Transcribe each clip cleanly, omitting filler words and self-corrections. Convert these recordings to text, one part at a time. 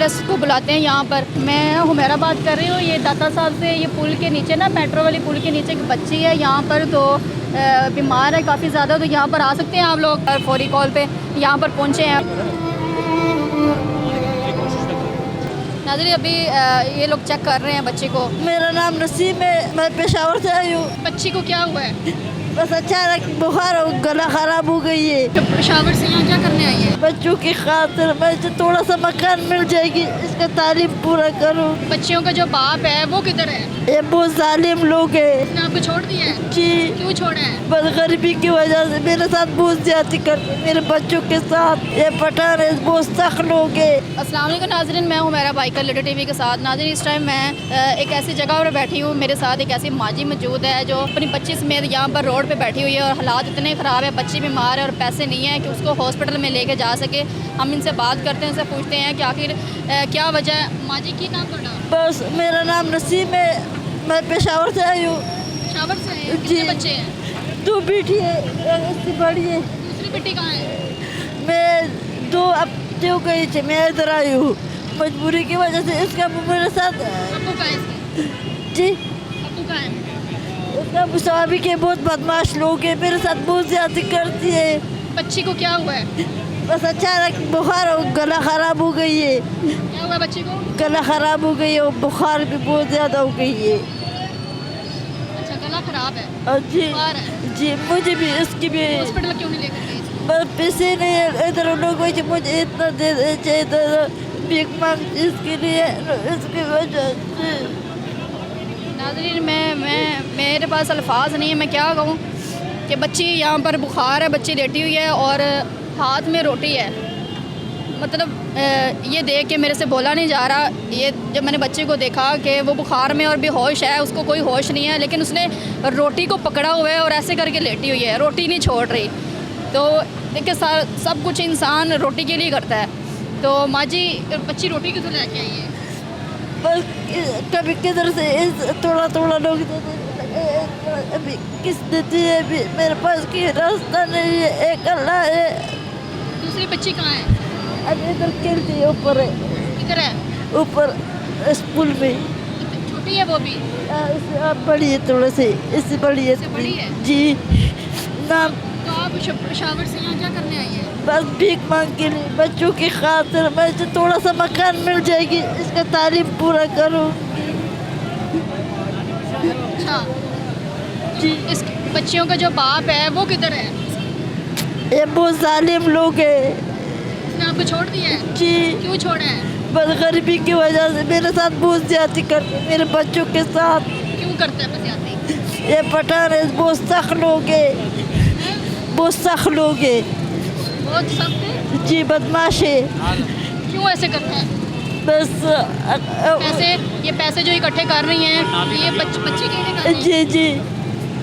Ambulance को बुलाते हैं यहाँ पर। मैं हुमैरा बात कर रही हूँ। ये दाता साहब से, ये पुल के नीचे ना, मेट्रो वाली पुल के नीचे एक बच्ची है यहाँ पर, तो बीमार है काफ़ी ज़्यादा। तो यहाँ पर आ सकते हैं आप लोग? फौरी कॉल पे यहाँ पर पहुँचे हैं। नाज़रीन अभी ये लोग चेक कर रहे हैं बच्ची को। मेरा नाम नसीम है, मैं पेशावर से आई हूँ। बच्ची को क्या हुआ है? बस अचानक बुखार और गला खराब हो गई है। पेशावर से यहाँ क्या करने आई है? बच्चों की खातिर मुझे थोड़ा सा मकान मिल जाएगी, इसका तालीम पूरा करूँ। बच्चियों का जो बाप है वो किधर है? ये बहुत जालिम लोग है। उसने आपको छोड़ दिया है? जी, क्यों छोड़ा है? बस गरीबी की वजह से मेरे साथ बहुत ज्यादा करते, मेरे बच्चों के साथ। ये पठान है, बहुत सख्त लोग है। अस्सलाम वालेकुम नाज़रीन, मैं हूँ मेरा बाइकर लिटिल टीवी के साथ। नाज़रीन इस टाइम मैं एक ऐसी जगह पर बैठी हूँ, मेरे साथ एक ऐसी माजी मौजूद है जो अपनी बच्ची समेत यहाँ पर रोड पे बैठी हुई है और हालात इतने ख़राब है, बच्ची बीमार है और पैसे नहीं है कि उसको हॉस्पिटल में लेके जा सके। हम इनसे बात करते हैं, इनसे पूछते हैं कि आखिर क्या वजह है। माजी की नाम पड़ा? बस मेरा नाम नसीम है, मैं पेशावर से आई हूँ। शावर से हैं? जी। कितने बच्चे हैं? 2 बेटी है, एक इससे बड़ी है। दूसरी बेटी कहाँ है? मैं 2 अब जो गई थी, मैं इधर आई हूँ मजबूरी की वजह से। इसका मेरे साथ अबू कहाँ है इसके? जी, अबू कहाँ है? इसका मुसावी के बहुत बदमाश लोग हैं, मेरे साथ बहुत ज्यादा करती है। बच्ची को क्या हुआ है? बस अचानक बुखार और गला खराब हो गई है। क्या हुआ बच्ची को? गला खराब हो गई है और बुखार भी बहुत ज्यादा हो गई है। अच्छा, गला खराब है, और जी बुखार है। जी, मुझे भी इसकी भी हॉस्पिटल क्यों नहीं लेकर गई इसको? बस पैसे नहीं है। इधर लोग मुझे इतना दे दे चाहिए था, भीख मांग इसके लिए, इसकी वजह से। नाज़रीन मेरे पास अल्फाज नहीं है, मैं क्या कहूँ कि बच्ची यहाँ पर बुखार है, बच्ची लेटी हुई है और हाथ में रोटी है। मतलब ये देख के मेरे से बोला नहीं जा रहा। ये जब मैंने बच्चे को देखा कि वो बुखार में और बेहोश है, उसको कोई होश नहीं है, लेकिन उसने रोटी को पकड़ा हुआ है और ऐसे करके लेटी हुई है, रोटी नहीं छोड़ रही। तो देखिए सब कुछ इंसान रोटी के लिए करता है। तो माँ जी, बच्ची रोटी किधर लेके आई है? बस कभी किधर से थोड़ा थोड़ा लोग अभी किस देती है, अभी मेरे पास की रास्ता नहीं है, एक अल्लाह है। दूसरी बच्ची कहाँ है? अभी इधर खेलती है, ऊपर है, किधर है? ऊपर स्कूल में। छोटी है वो भी? इससे आप बड़ी है, थोड़ा से इससे बड़ी है। इससे बड़ी है? जी। नाम तो आप पेशावर से यहाँ क्या करने आई है? बस भीख मांग के लिए, बच्चों की खातिर मुझे थोड़ा सा मकान मिल जाएगी, इसका तालीम पूरा करूँ। अच्छा जी, इस बच्चियों का जो बाप है वो किधर है? ये बहुत जालिम लोग है। उसने आपको छोड़ दिया है? जी, क्यों छोड़ा है? बस गरीबी की वजह से मेरे साथ बहुत ज्यादा करते, मेरे बच्चों के साथ। क्यों करते हैं बस? ये पठान है, बहुत सख्त लोग है, बहुत सख्त लोग है। बहुत सख्त है? जी, बदमाश है। क्यों ऐसे करते हैं? बस ये पैसे जो इकट्ठे कर रही हैं, ये बच्ची के लिए कर रही हैं? जी जी,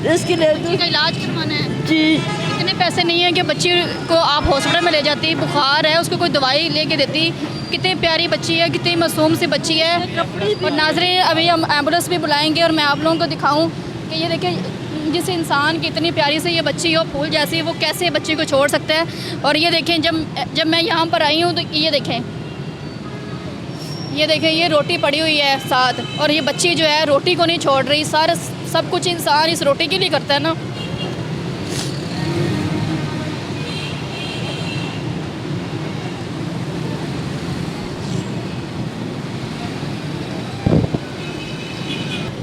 इसके बच्ची लिए का इलाज करवाना है। जी। इतने पैसे नहीं है कि बच्ची को आप हॉस्पिटल में ले जाती, बुखार है, उसको कोई दवाई लेके देती। कितनी प्यारी बच्ची है, कितनी मासूम सी बच्ची है। और नाज़रीन अभी हम एम्बुलेंस भी बुलाएंगे और मैं आप लोगों को दिखाऊं कि ये देखिए, जिस इंसान की इतनी प्यारी से ये बच्ची हो, फूल जैसी, वो कैसे बच्ची को छोड़ सकता है। और ये देखें, जब मैं यहाँ पर आई हूँ तो ये देखें, ये रोटी पड़ी हुई है साथ, और ये बच्ची जो है रोटी को नहीं छोड़ रही। सब कुछ इंसान इस रोटी के लिए करता है ना।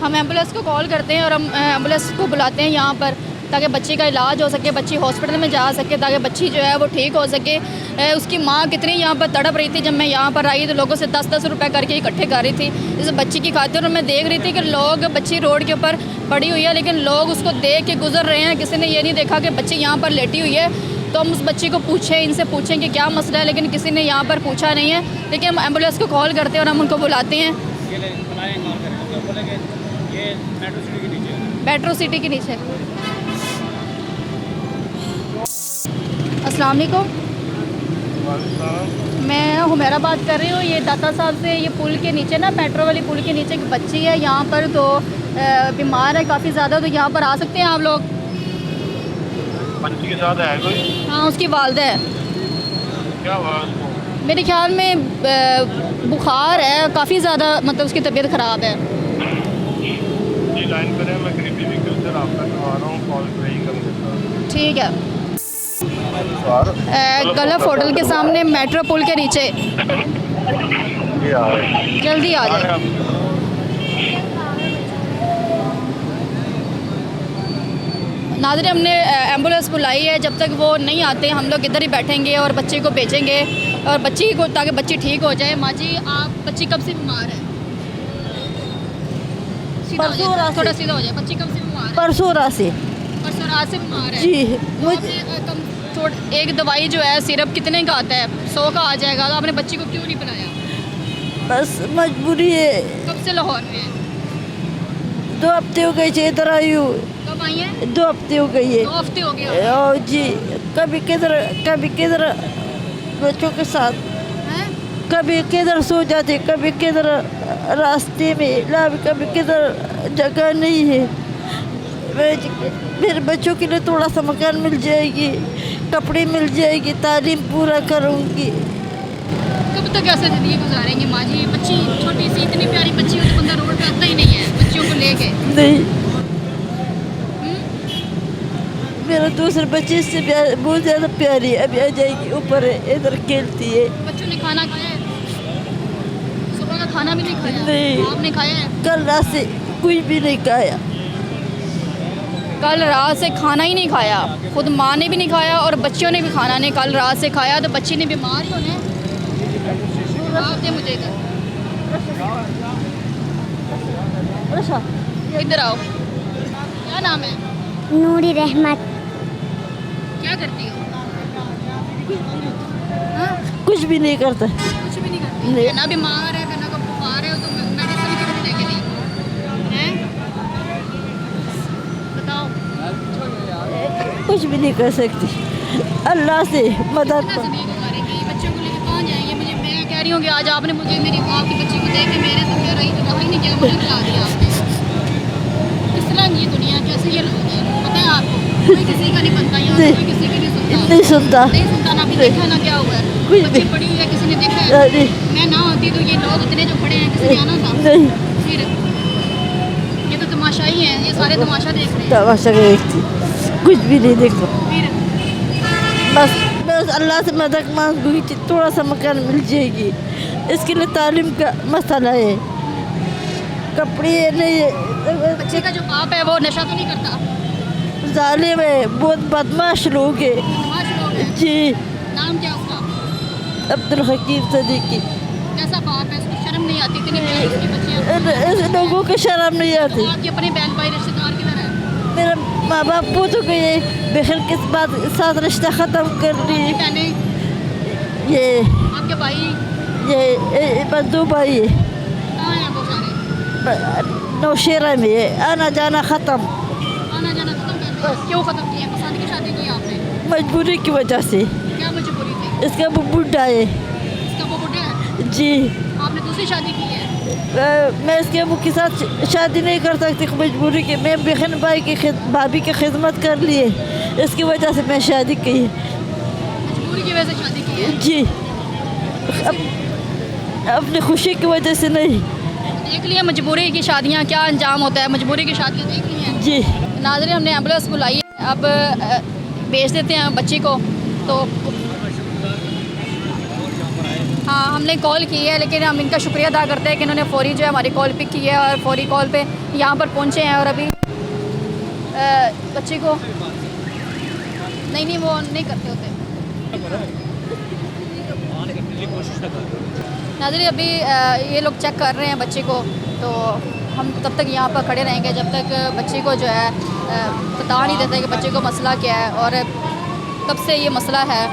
हम एम्बुलेंस को कॉल करते हैं और हम एम्बुलेंस को बुलाते हैं यहाँ पर, ताकि बच्ची का इलाज हो सके, बच्ची हॉस्पिटल में जा सके, ताकि बच्ची जो है वो ठीक हो सके। उसकी माँ कितनी यहाँ पर तड़प रही थी। जब मैं यहाँ पर आई तो लोगों से 10-10 रुपये करके इकट्ठे कर रही थी इस बच्ची की खातिर। और मैं देख रही थी कि लोग, बच्ची रोड के ऊपर पड़ी हुई है, लेकिन लोग उसको देख के गुजर रहे हैं। किसी ने ये नहीं देखा कि बच्ची यहाँ पर लेटी हुई है। तो हम उस बच्ची को इनसे पूछें कि क्या मसला है, लेकिन किसी ने यहाँ पर पूछा नहीं है। लेकिन हम एम्बुलेंस को कॉल करते हैं और हम उनको बुलाते हैं। मेट्रो सिटी के नीचे। अस्सलाम वालेकुम, मैं हुमैरा बात कर रही हूँ। ये दाता साहब से, ये पुल के नीचे ना, मेट्रो वाली पुल के नीचे एक बच्ची है यहाँ पर, तो बीमार है काफ़ी ज़्यादा। तो यहाँ पर आ सकते हैं आप लोग? बच्ची के साथ है कोई? हाँ, उसकी वालदा है। क्या हुआ उसको? मेरे ख्याल में बुखार है काफ़ी ज़्यादा, मतलब उसकी तबीयत ख़राब है। जी लाइन पर है, मैं गरीबी व्हीकल से रब्ता करवा रहा हूँ, कॉल पे ही कर देता हूँ। ठीक है। गल्फ होटल के सामने मेट्रो पुल के नीचे, जी आ रहे हैं। जल्दी आ जाए। नाज़रीन, हमने एम्बुलेंस बुलाई है, जब तक वो नहीं आते हम लोग इधर ही बैठेंगे और बच्चे को भेजेंगे और बच्ची को, ताकि बच्ची ठीक हो जाए। माँ जी, आप बच्ची कब से बीमार है? सीधा हो परसों जाए, रात से। थोड़ा सीधा हो जाए। बच्ची कब से बीमार है? परसों रात से। परसों रात से बीमार है। जी तो मुझे आपने एक दवाई जो है सिरप कितने का आता है? 100 का आ जाएगा। तो आपने बच्ची को क्यों नहीं पिलाया? बस मजबूरी है। कब से लाहौर में है? 2 हफ्ते हो गए थे इधर आई हूँ। कब आई है? 2 हफ्ते हो गई है। 2 हफ्ते हो गए और जी कभी किधर बच्चों के साथ, हैं? कभी किधर सो जाते, कभी किधर रास्ते में कभी किधर जगह नहीं है। मेरे बच्चों के लिए थोड़ा सा मकान मिल जाएगी, कपड़े मिल जाएगी, तालीम पूरा करूँगी। कब तक ऐसे ज़िंदगी गुजारेंगे माँ जी? बच्ची छोटी सी इतनी प्यारी बच्ची हो तो बंदा रोड पे आता ही नहीं है बच्चियों को लेके। नहीं, हम्म? मेरा दूसरे बच्चे से बहुत ज़्यादा प्यारी है। अभी आ जाएगी, ऊपर है, इधर खेलती है। बच्चों ने खाना खाया है? सुबह का खाना भी नहीं खाया? नहीं। आपने खाया है? कल रात से कुछ भी नहीं खाया। कल रात से खाना ही नहीं खाया, खुद माँ ने भी नहीं खाया और बच्चियों ने भी खाना नहीं कल रात से खाया। तो बच्ची ने बीमार ही होना है। आप दे मुझे इधर आओ। क्या नाम है? नूरी रहमत। क्या करती हो? हाँ? कुछ भी नहीं करता। कुछ भी नहीं करती। नहीं। ना बीमार है, ना को बुखार है, तो मेडिसिन क्यों लेके नहीं हैं? बताओ। कुछ भी नहीं कर सकती। अल्लाह से मदद कितना ज़िंदगी गुजारेंगी? बच्चों को लेके कहाँ जाएंगे? मैं कह रही हूँ कि आज आपने मुझे मेरी आपकी बच्ची को देख के मेरे तो मेरा ही रहा ही नहीं किया, मुझे खिला दिया आपने। किस तरह ये दुनिया, कैसे ये लोग हैं? पता है आपको? कोई किसी का नहीं बनता यहाँ, नहीं। कोई किसी की नहीं सुनता। नहीं सुनता। नहीं सुनता, ना भी देखा ना क्या हुआ है। कुछ बच्ची भी। पड़ी हुई है, किसी ने देखा है? अरे मैं ना होती तो ये लोग इतने जो खड़े हैं, किसी ने आना था? नहीं, फिर ये तो तमाशा ही है, ये सारे तमाशा देख रहे हैं। तमाशा देखती, कुछ भी नहीं देखो। फिर बस अल्लाह से मदद मांगूंगी कि थोड़ा सा मकान मिल जाएगी। इसके लिए तालीम का मसला है, कपड़े नहीं है। बच्चे का जो बाप है वो नशा तो नहीं करता? जालिम है, बहुत बदमाश लोग है। बदमाश लोग हैं। जी नाम क्या उसका? अब्दुल हकीम सदीकी। कैसा बाप है? उसको शर्म नहीं आती? इतनी प्यारी उसकी बच्चियाँ। ऐसे लोगों को शर्म नहीं आती। तो आपके अपने बहन भाई रिश्तेदार किधर है? मेरा माँ बाप वो तो गए, बहन के साथ रिश्ता ख़त्म कर ली। बहनें, ये आपके भाई बंदू भाई कहाँ हैं वो सारे? नौशेरा में है, आना जाना ख़त्म। आना जाना खत्म कर दिया? क्यों खत्म किया? पसंद की शादी की आपने? मजबूरी की वजह से। क्या मजबूरी थी? इसका वो बुढ़ा है। इसका वो बुढ़ा है? जी आपने दूसरी शादी की है? मैं इसके अबू के साथ शादी नहीं कर सकती मजबूरी की। मैं बहन भाई की भाभी की खिदमत कर लिए, इसकी वजह से मैं शादी की है। मजबूरी की वजह से शादी की है? जी अपनी खुशी की वजह से नहीं। देख लिया मजबूरी की शादियाँ क्या अंजाम होता है, मजबूरी की शादियाँ देख ली हैं। जी नाज़रीन, हमने एम्बुलेंस बुलाई है, अब भेज देते हैं बच्ची को। तो हाँ, हमने कॉल की है, लेकिन हम इनका शुक्रिया अदा करते हैं कि इन्होंने फ़ौरी जो है हमारी कॉल पिक की है और फ़ौरी कॉल पे यहाँ पर पहुँचे हैं। और अभी बच्ची को नहीं वो नहीं करते होते। नाज़रीन, अभी ये लोग चेक कर रहे हैं बच्ची को, तो हम तब तक यहाँ पर खड़े रहेंगे जब तक बच्ची को जो है बता नहीं देते कि बच्चे को मसला क्या है और कब से ये मसला है।